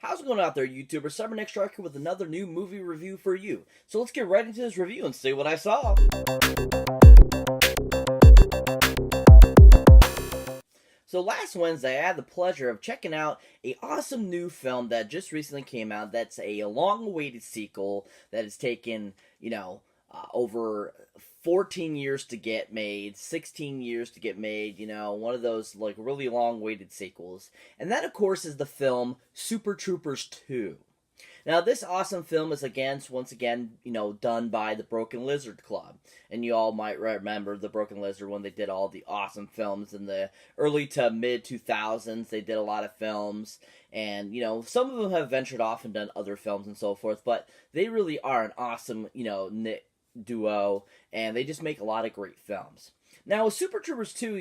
How's it going out there, YouTuber? Cyberneticshark here with another new movie review for you. So let's get right into this review and see what I saw. So last Wednesday, I had the pleasure of checking out a awesome new film that just recently came out. That's a long-awaited sequel that has taken, over 14 years to get made, 16 years to get made, one of those like really long-awaited sequels. And that, of course, is the film Super Troopers 2. Now, this awesome film is once again, done by the Broken Lizard Club. And you all might remember the Broken Lizard when they did all the awesome films in the early to mid 2000s. They did a lot of films. And, some of them have ventured off and done other films and so forth. But they really are an awesome, knit duo. And they just make a lot of great films. Now, with Super Troopers 2,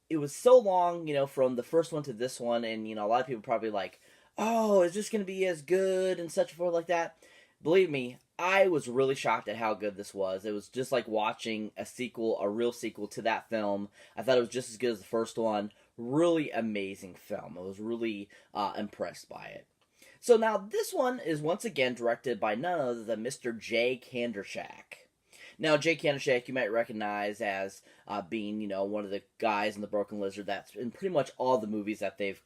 it was so long, from the first one to this one. And, a lot of people probably like, oh, is this going to be as good and such forth like that? Believe me, I was really shocked at how good this was. It was just like watching a real sequel to that film. I thought it was just as good as the first one. Really amazing film. I was really impressed by it. So now this one is once again directed by none other than Mr. Jay Kandershak. Now, Jay Kandershak, you might recognize as being, one of the guys in the Broken Lizard that's in pretty much all the movies that they've,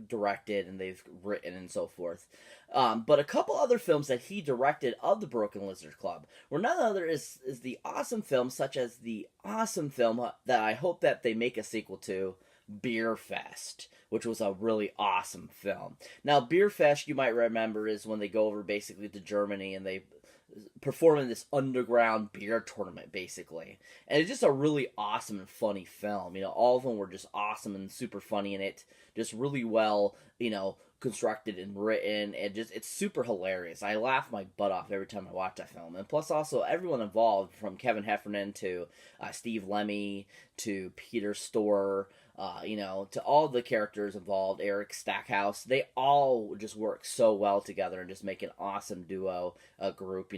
directed and they've written and so forth. But a couple other films that he directed of the Broken Lizard Club were none other is the awesome films, such as the awesome film that I hope that they make a sequel to, Beer Fest, which was a really awesome film. Now, Beer Fest, you might remember, is when they go over basically to Germany and they perform in this underground beer tournament, basically. And it's just a really awesome and funny film. All of them were just awesome and super funny in it. Just really well, constructed and written. And it's super hilarious. I laugh my butt off every time I watch that film. And plus also everyone involved, from Kevin Heffernan to Steve Lemmy to Peter Storr, to all the characters involved, Eric Stackhouse, they all just work so well together and just make an awesome duo, group,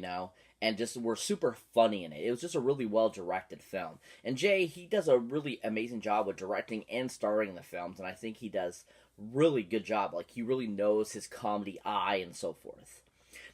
and just were super funny in it. It was just a really well-directed film. And Jay, he does a really amazing job with directing and starring in the films, and I think he does really good job. Like, he really knows his comedy eye and so forth.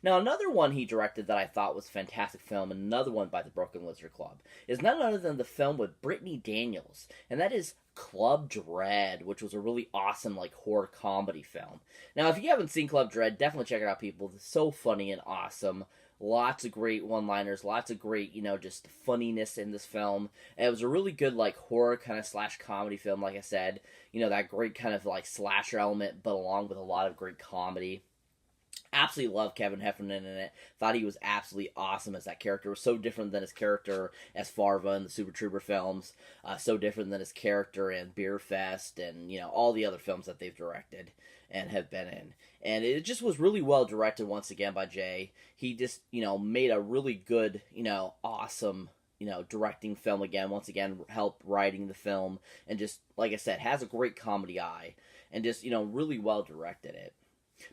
Now, another one he directed that I thought was a fantastic film, and another one by the Broken Lizard Club, is none other than the film with Brittany Daniels, and that is Club Dread, which was a really awesome, horror comedy film. Now, if you haven't seen Club Dread, definitely check it out, people. It's so funny and awesome. Lots of great one-liners, lots of great, just funniness in this film. And it was a really good, horror kind of slash comedy film, like I said. That great kind of, slasher element, but along with a lot of great comedy. Absolutely love Kevin Heffernan in it. Thought he was absolutely awesome as that character. It was so different than his character as Farva in the Super Trooper films. So different than his character in Beer Fest and, all the other films that they've directed and have been in. And it just was really well directed once again by Jay. He just, made a really good, awesome, directing film again. Once again, helped writing the film. And just, like I said, has a great comedy eye. And just, really well directed it.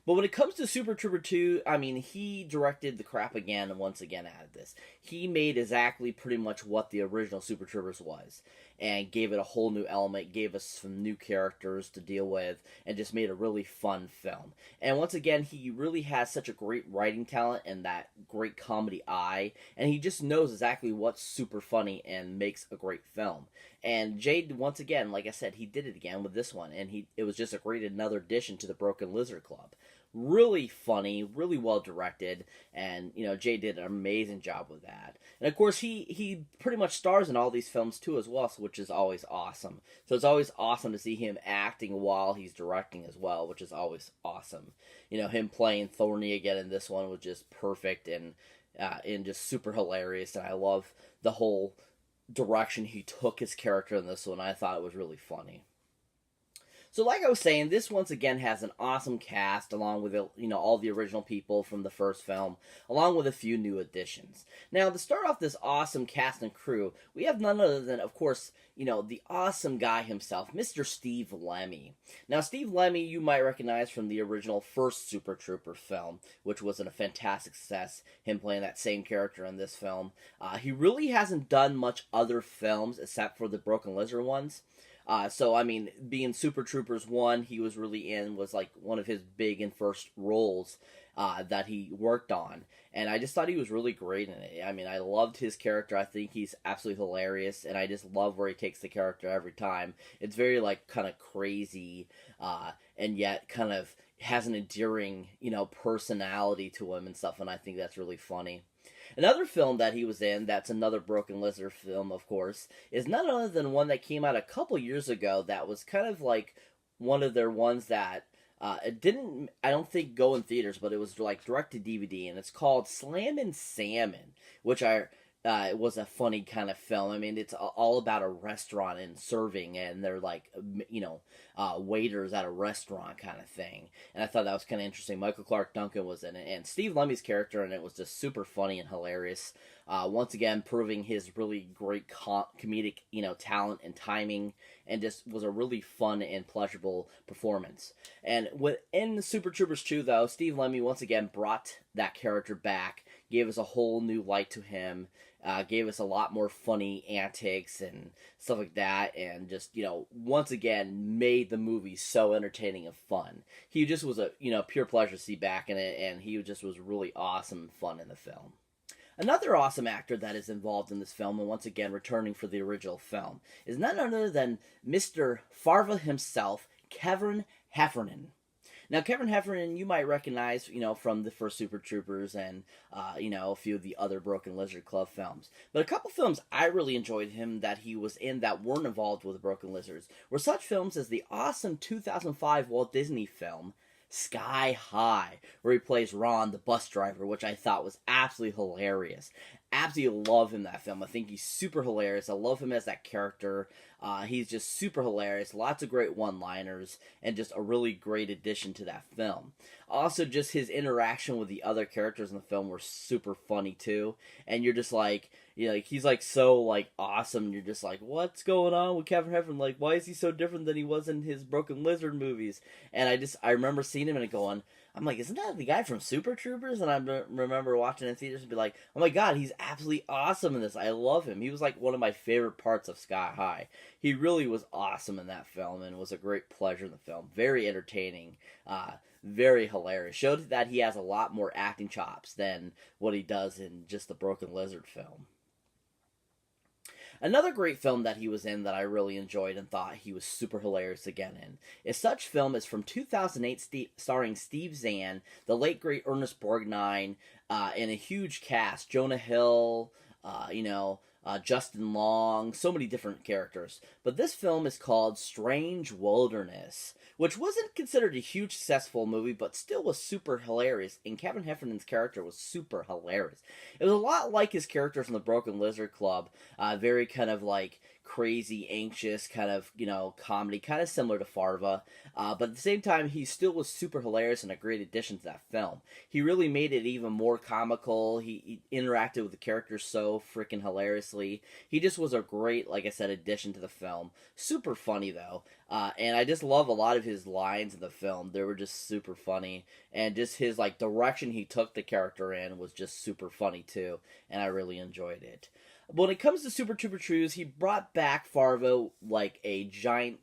But when it comes to Super Trooper 2, he directed the crap again and once again out of this. He made exactly pretty much what the original Super Troopers was. And gave it a whole new element, gave us some new characters to deal with, and just made a really fun film. And once again, he really has such a great writing talent and that great comedy eye. And he just knows exactly what's super funny and makes a great film. And Jade, once again, like I said, he did it again with this one. And it was just a great another addition to the Broken Lizard Club. Really funny, really well directed, and Jay did an amazing job with that. And of course, he pretty much stars in all these films too as well, which is always awesome. So it's always awesome to see him acting while he's directing as well, which is always awesome. Him playing Thorny again in this one was just perfect and just super hilarious, and I love the whole direction he took his character in this one. I thought it was really funny. So like I was saying, this once again has an awesome cast, along with all the original people from the first film, along with a few new additions. Now, to start off this awesome cast and crew, we have none other than, of course, the awesome guy himself, Mr. Steve Lemmy. Now, Steve Lemmy, you might recognize from the original first Super Trooper film, which was a fantastic success, him playing that same character in this film. He really hasn't done much other films except for the Broken Lizard ones. So I mean, being Super Troopers 1, he was really in, was like one of his big and first roles that he worked on. And I just thought he was really great in it. I mean, I loved his character. I think he's absolutely hilarious, and I just love where he takes the character every time. It's very, like, kind of crazy, and yet kind of has an endearing, personality to him and stuff, and I think that's really funny. Another film that he was in, that's another Broken Lizard film, of course, is none other than one that came out a couple years ago that was kind of like one of their ones that it didn't, I don't think, go in theaters, but it was like direct to DVD, and it's called Slammin' Salmon, which was a funny kind of film. I mean, it's all about a restaurant and serving, and they're like, waiters at a restaurant kind of thing. And I thought that was kind of interesting. Michael Clark Duncan was in it, and Steve Lemmy's character in it was just super funny and hilarious. Once again, proving his really great comedic, talent and timing, and just was a really fun and pleasurable performance. And within Super Troopers 2, though, Steve Lemmy once again brought that character back, gave us a whole new light to him, gave us a lot more funny antics and stuff like that, and just, once again, made the movie so entertaining and fun. He just was a, pure pleasure to see back in it, and he just was really awesome and fun in the film. Another awesome actor that is involved in this film, and once again returning for the original film, is none other than Mr. Farva himself, Kevin Heffernan. Now, Kevin Heffernan, you might recognize, from the first Super Troopers and, a few of the other Broken Lizard Club films. But a couple films I really enjoyed him that he was in that weren't involved with the Broken Lizards were such films as the awesome 2005 Walt Disney film, Sky High, where he plays Ron, the bus driver, which I thought was absolutely hilarious. Absolutely love him in that film. I think he's super hilarious. I love him as that character. He's just super hilarious. Lots of great one-liners, and just a really great addition to that film. Also, just his interaction with the other characters in the film were super funny too. And you're just like, he's like so like awesome. You're just like, what's going on with Kevin Heffernan? Like, why is he so different than he was in his Broken Lizard movies? And I remember seeing him and going, I'm like, isn't that the guy from Super Troopers? And I remember watching it in theaters and be like, oh my god, he's absolutely awesome in this. I love him. He was like one of my favorite parts of Sky High. He really was awesome in that film, and was a great pleasure in the film. Very entertaining, very hilarious. Showed that he has a lot more acting chops than what he does in just the Broken Lizard film. Another great film that he was in that I really enjoyed and thought he was super hilarious again in is such film as from 2008, starring Steve Zahn, the late great Ernest Borgnine, and a huge cast: Jonah Hill, Justin Long, so many different characters. But this film is called Strange Wilderness, which wasn't considered a huge successful movie, but still was super hilarious, and Kevin Heffernan's character was super hilarious. It was a lot like his characters in the Broken Lizard Club, very kind of like crazy, anxious, kind of, comedy, kind of similar to Farva, but at the same time, he still was super hilarious and a great addition to that film. He really made it even more comical. He interacted with the characters so freaking hilariously. He just was a great, like I said, addition to the film. Super funny, though, and I just love a lot of his lines in the film. They were just super funny, and just his, like, direction he took the character in was just super funny, too, and I really enjoyed it. But when it comes to Super Trooper Trues, he brought back Farvo like a giant,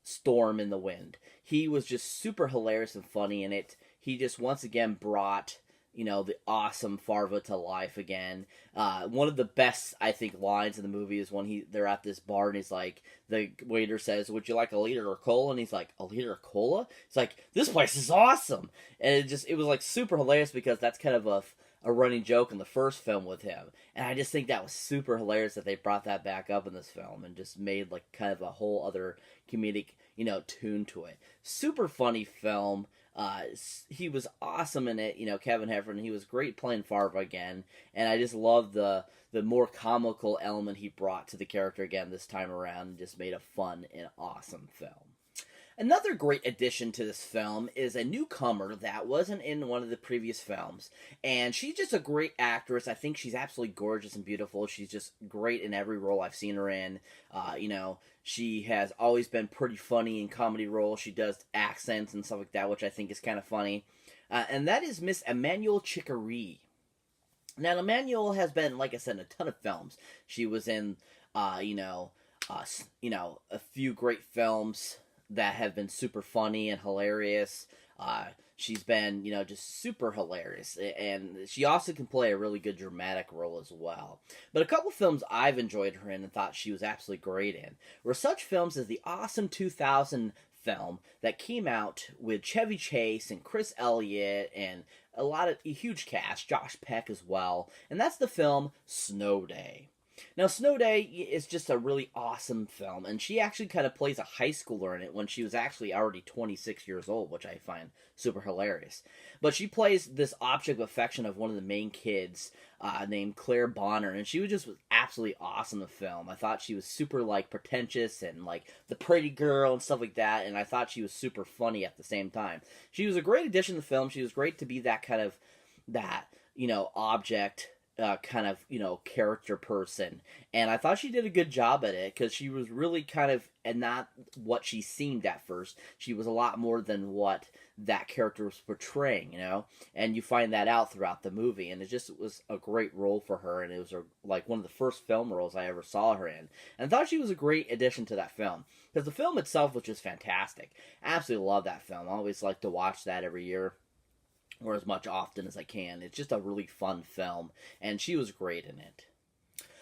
storm in the wind. He was just super hilarious and funny in it. He just once again brought, the awesome Farva to life again. One of the best, I think, lines in the movie is when they're at this bar and he's like, the waiter says, "Would you like a liter of cola?" And he's like, "A liter of cola?" It's like, this place is awesome. And it was like super hilarious because that's kind of a running joke in the first film with him. And I just think that was super hilarious that they brought that back up in this film and just made like kind of a whole other comedic, tune to it. Super funny film. He was awesome in it, Kevin Heffernan. He was great playing Farva again. And I just love the more comical element he brought to the character again this time around, and just made a fun and awesome film. Another great addition to this film is a newcomer that wasn't in one of the previous films. And she's just a great actress. I think she's absolutely gorgeous and beautiful. She's just great in every role I've seen her in. She has always been pretty funny in comedy roles. She does accents and stuff like that, which I think is kind of funny. And that is Miss Emmanuelle Chikri. Now, Emmanuelle has been, like I said, in a ton of films. She was in, a few great films that have been super funny and hilarious. She's been, just super hilarious, and she also can play a really good dramatic role as well. But a couple films I've enjoyed her in and thought she was absolutely great in were such films as the awesome 2000 film that came out with Chevy Chase and Chris Elliott and a huge cast, Josh Peck as well, and that's the film Snow Day. Now, Snow Day is just a really awesome film, and she actually kind of plays a high schooler in it when she was actually already 26 years old, which I find super hilarious. But she plays this object of affection of one of the main kids named Claire Bonner, and she was absolutely awesome in the film. I thought she was super, pretentious and, the pretty girl and stuff like that, and I thought she was super funny at the same time. She was a great addition to the film. She was great to be that kind of, object character person, and I thought she did a good job at it because she was really kind of, and not what she seemed at first. She was a lot more than what that character was portraying, and you find that out throughout the movie, and it was a great role for her, and it was one of the first film roles I ever saw her in, and I thought she was a great addition to that film because the film itself was just fantastic. I absolutely love that film. I always like to watch that every year, or as much often as I can. It's just a really fun film, and she was great in it.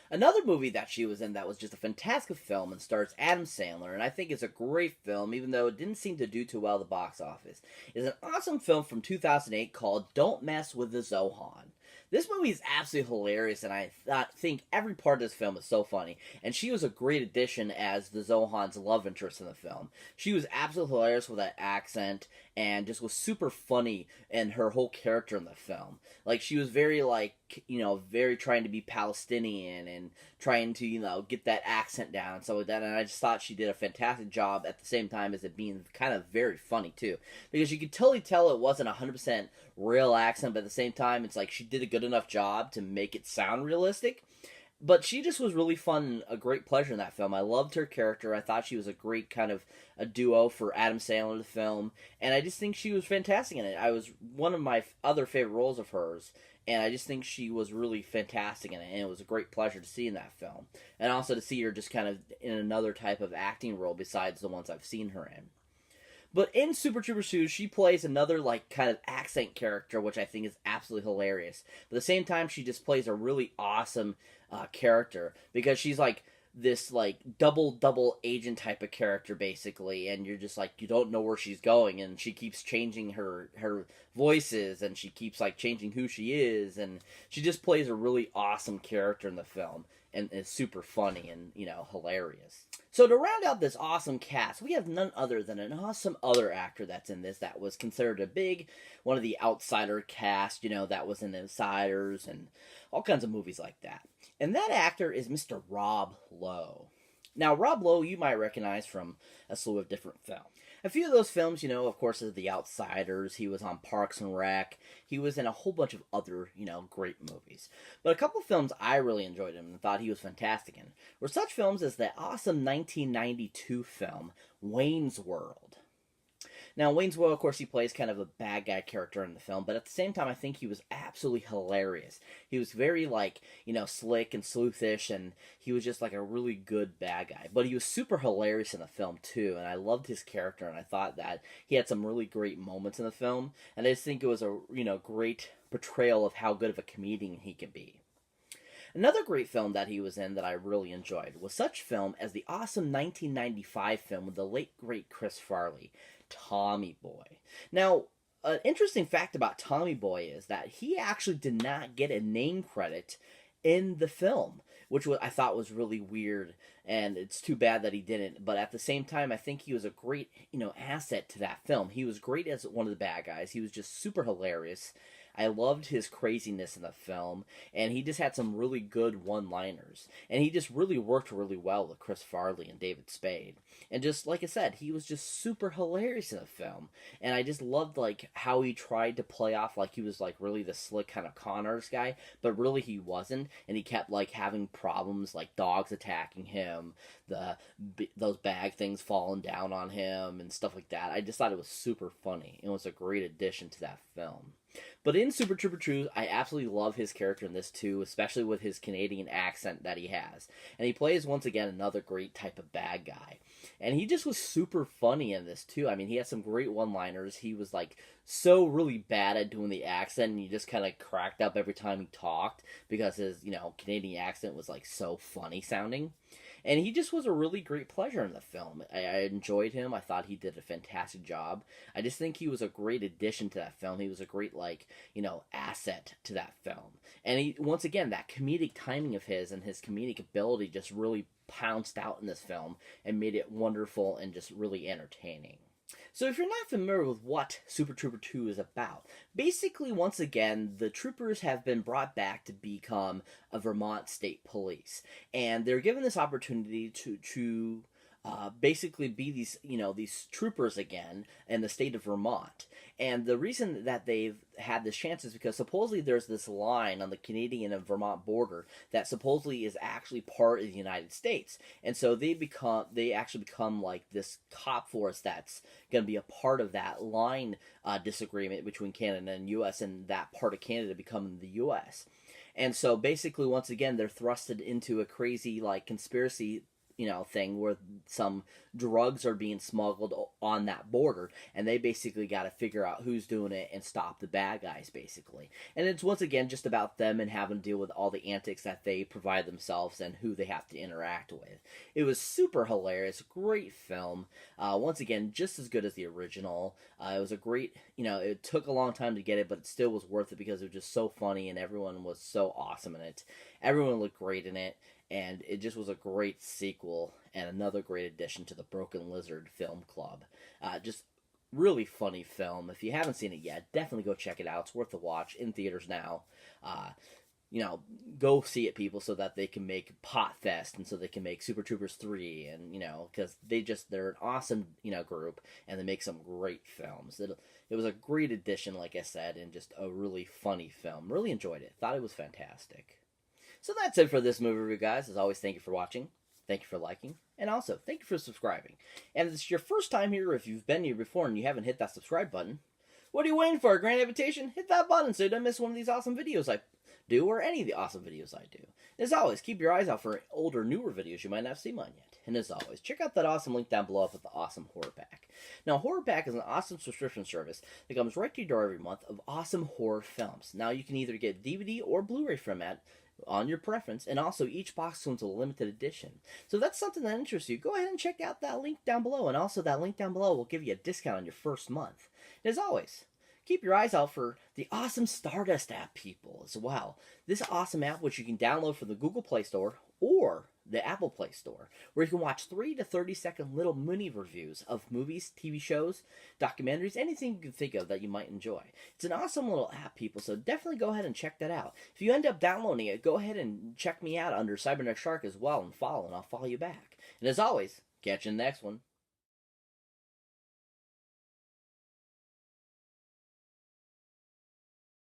Another movie that she was in that was just a fantastic film and stars Adam Sandler, and I think it's a great film, even though it didn't seem to do too well at the box office, is an awesome film from 2008 called Don't Mess with the Zohan. This movie is absolutely hilarious, and I think every part of this film is so funny. And she was a great addition as the Zohan's love interest in the film. She was absolutely hilarious with that accent, and just was super funny in her whole character in the film. She was very, very trying to be Palestinian, and trying to, get that accent down and stuff like that. And I just thought she did a fantastic job at the same time as it being kind of very funny, too. Because you could totally tell it wasn't 100% real accent, but at the same time, it's she did a good enough job to make it sound realistic. But she just was really fun and a great pleasure in that film. I loved her character. I thought she was a great kind of a duo for Adam Sandler in the film. And I just think she was fantastic in it. I was one of my other favorite roles of hers. And I just think she was really fantastic in it. And it was a great pleasure to see in that film. And also to see her just kind of in another type of acting role besides the ones I've seen her in. But in Super Troopers 2, she plays another, kind of accent character, which I think is absolutely hilarious. But at the same time, she just plays a really awesome character, because she's, this, double agent type of character, basically, and you're just, you don't know where she's going, and she keeps changing her voices, and she keeps, changing who she is, and she just plays a really awesome character in the film, and is super funny and, hilarious. So to round out this awesome cast, we have none other than an awesome other actor that's in this that was considered one of the outsider cast, that was in Insiders and all kinds of movies like that. And that actor is Mr. Rob Lowe. Now, Rob Lowe you might recognize from a slew of different films. A few of those films, of course, is The Outsiders. He was on Parks and Rec. He was in a whole bunch of other, great movies. But a couple films I really enjoyed him and thought he was fantastic in were such films as the awesome 1992 film, Wayne's World. Now, Wayne's World, of course, he plays kind of a bad guy character in the film, but at the same time, I think he was absolutely hilarious. He was very, slick and sleuthish, and he was just, a really good bad guy. But he was super hilarious in the film, too, and I loved his character, and I thought that he had some really great moments in the film, and I just think it was a, great portrayal of how good of a comedian he can be. Another great film that he was in that I really enjoyed was such film as the awesome 1995 film with the late, great Chris Farley, Tommy Boy. Now, an interesting fact about Tommy Boy is that he actually did not get a name credit in the film, which I thought was really weird, and it's too bad that he didn't. But at the same time, I think he was a great, asset to that film. He was great as one of the bad guys. He was just super hilarious. I loved his craziness in the film, and he just had some really good one-liners. And he just really worked really well with Chris Farley and David Spade. And just, like I said, he was just super hilarious in the film. And I just loved, how he tried to play off like he was, really the slick kind of con artist guy, but really he wasn't. And he kept, having problems, like dogs attacking him, those bag things falling down on him, and stuff like that. I just thought it was super funny. It was a great addition to that film. But in Super Trooper 2, I absolutely love his character in this too, especially with his Canadian accent that he has. And he plays, once again, another great type of bad guy. And he just was super funny in this too. I mean, he had some great one-liners. He was like so really bad at doing the accent, and you just kind of cracked up every time he talked because his, Canadian accent was like so funny sounding. And he just was a really great pleasure in the film. I enjoyed him. I thought he did a fantastic job. I just think he was a great addition to that film. He was a great, asset to that film. And he, once again, that comedic timing of his and his comedic ability just really pounced out in this film and made it wonderful and just really entertaining. So if you're not familiar with what Super Trooper 2 is about, basically, once again, the troopers have been brought back to become a Vermont state police. And they're given this opportunity to basically be these troopers again in the state of Vermont. And the reason that they've had this chance is because supposedly there's this line on the Canadian and Vermont border that supposedly is actually part of the United States. And so they actually become like this cop force that's going to be a part of that line disagreement between Canada and U.S. and that part of Canada becoming the U.S. And so basically, once again, they're thrusted into a crazy conspiracy thing where some drugs are being smuggled on that border, and they basically got to figure out who's doing it and stop the bad guys, basically. And it's once again just about them and having to deal with all the antics that they provide themselves and who they have to interact with. It was super hilarious, great film. Once again, just as good as the original. It was a great, it took a long time to get it, but it still was worth it because it was just so funny and everyone was so awesome in it. Everyone looked great in it. And it just was a great sequel and another great addition to the Broken Lizard Film Club. Just really funny film. If you haven't seen it yet, definitely go check it out. It's worth the watch in theaters now. Go see it, people, so that they can make Pot Fest and so they can make Super Troopers 3 and, because they're an awesome, group and they make some great films. It was a great addition, like I said, and just a really funny film. Really enjoyed it. Thought it was fantastic. So that's it for this movie review, guys. As always, thank you for watching. Thank you for liking. And also, thank you for subscribing. And if it's your first time here, or if you've been here before and you haven't hit that subscribe button, what are you waiting for? A grand invitation? Hit that button so you don't miss one of these awesome videos I do, or any of the awesome videos I do. As always, keep your eyes out for older, newer videos you might not have seen mine yet. And as always, check out that awesome link down below with the awesome Horror Pack. Now, Horror Pack is an awesome subscription service that comes right to your door every month of awesome horror films. Now, you can either get DVD or Blu-ray format on your preference, and also each box comes with a limited edition. So if that's something that interests you, go ahead and check out that link down below, and also that link down below will give you a discount on your first month. And as always, keep your eyes out for the awesome Stardust app, people, as well. This awesome app, which you can download from the Google Play Store or the Apple Play Store, where you can watch 3 to 30-second little mini reviews of movies, TV shows, documentaries, anything you can think of that you might enjoy. It's an awesome little app, people, so definitely go ahead and check that out. If you end up downloading it, go ahead and check me out under Cyberneticshark as well and follow, and I'll follow you back. And as always, catch you in the next one.